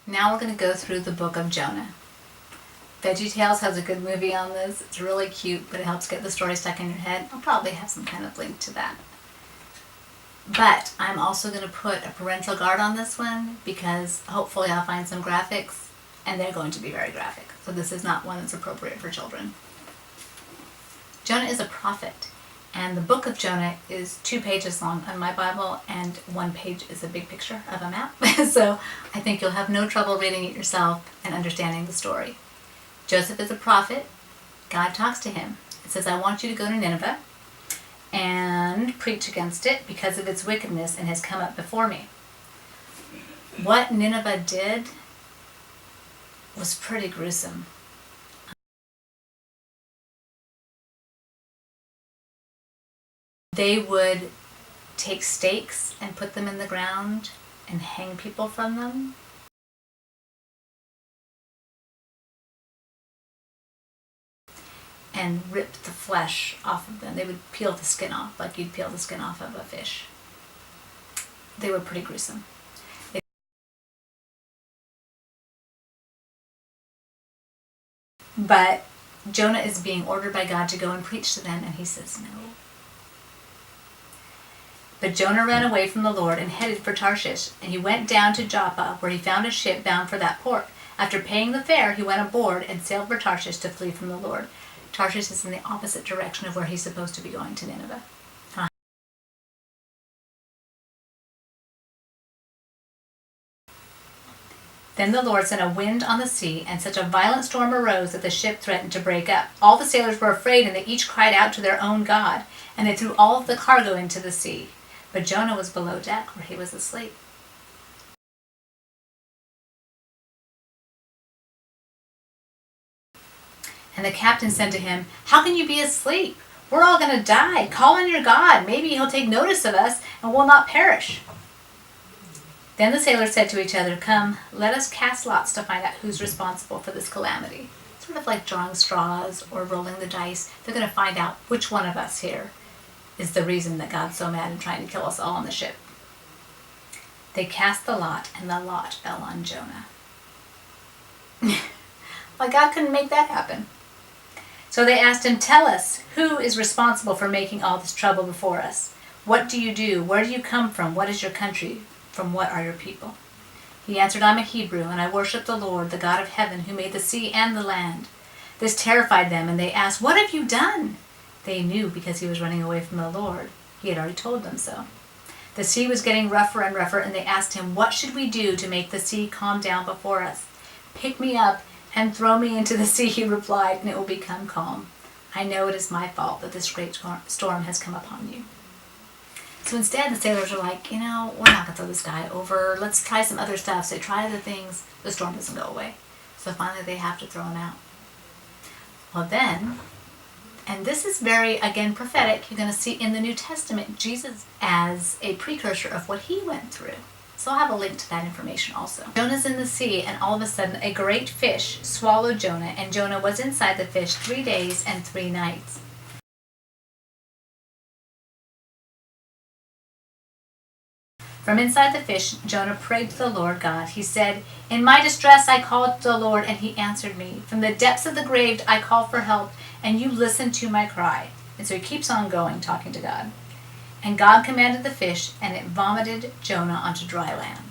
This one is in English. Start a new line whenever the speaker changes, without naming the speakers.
Now we're going to go through the book of Jonah. VeggieTales has a good movie on this. It's really cute, but it helps get the story stuck in your head. I'll probably have some kind of link to that. But I'm also going to put a parental guard on this one because hopefully I'll find some graphics, and they're going to be very graphic. So this is not one that's appropriate for children. Jonah is a prophet, and the book of Jonah is 2 pages long on my Bible, and 1 page is a big picture of a map. So I think you'll have no trouble reading it yourself and understanding the story. Joseph is a prophet. God talks to him. It says, I want you to go to Nineveh and preach against it because of its wickedness and has come up before me. What Nineveh did was pretty gruesome. They would take stakes and put them in the ground and hang people from them. And rip the flesh off of them. They would peel the skin off, like you'd peel the skin off of a fish. They were pretty gruesome. But Jonah is being ordered by God to go and preach to them, and he says no. But Jonah ran away from the Lord and headed for Tarshish, and he went down to Joppa, where he found a ship bound for that port. After paying the fare, he went aboard and sailed for Tarshish to flee from the Lord. Tarshish is in the opposite direction of where he's supposed to be going, to Nineveh. Then the Lord sent a wind on the sea, and such a violent storm arose that the ship threatened to break up. All the sailors were afraid, and they each cried out to their own God, and they threw all of the cargo into the sea. But Jonah was below deck, where he was asleep. And the captain said to him, How can you be asleep? We're all going to die. Call on your God. Maybe he'll take notice of us, and we'll not perish. Then the sailors said to each other, Come, let us cast lots to find out who's responsible for this calamity. Sort of like drawing straws or rolling the dice. They're going to find out which one of us here is the reason that God's so mad and trying to kill us all on the ship. They cast the lot, and the lot fell on Jonah. Well, God couldn't make that happen. So they asked him, Tell us, who is responsible for making all this trouble before us? What do you do? Where do you come from? What is your country? From what are your people? He answered, I'm a Hebrew, and I worship the Lord, the God of heaven, who made the sea and the land. This terrified them, and they asked, What have you done? They knew because he was running away from the Lord. He had already told them so. The sea was getting rougher and rougher, and they asked him, What should we do to make the sea calm down before us? Pick me up and throw me into the sea, he replied, and it will become calm. I know it is my fault that this great storm has come upon you. So instead, the sailors are like, we're not going to throw this guy over. Let's try some other stuff. So they try other things. The storm doesn't go away. So finally, they have to throw him out. Well then, and this is very, again, prophetic. You're going to see in the New Testament Jesus as a precursor of what he went through. So I'll have a link to that information also. Jonah's in the sea, and all of a sudden a great fish swallowed Jonah, and Jonah was inside the fish 3 days and 3 nights. From inside the fish, Jonah prayed to the Lord God. He said, In my distress I called to the Lord, and he answered me. From the depths of the grave I called for help, and you listened to my cry. And so he keeps on going, talking to God. And God commanded the fish, and it vomited Jonah onto dry land.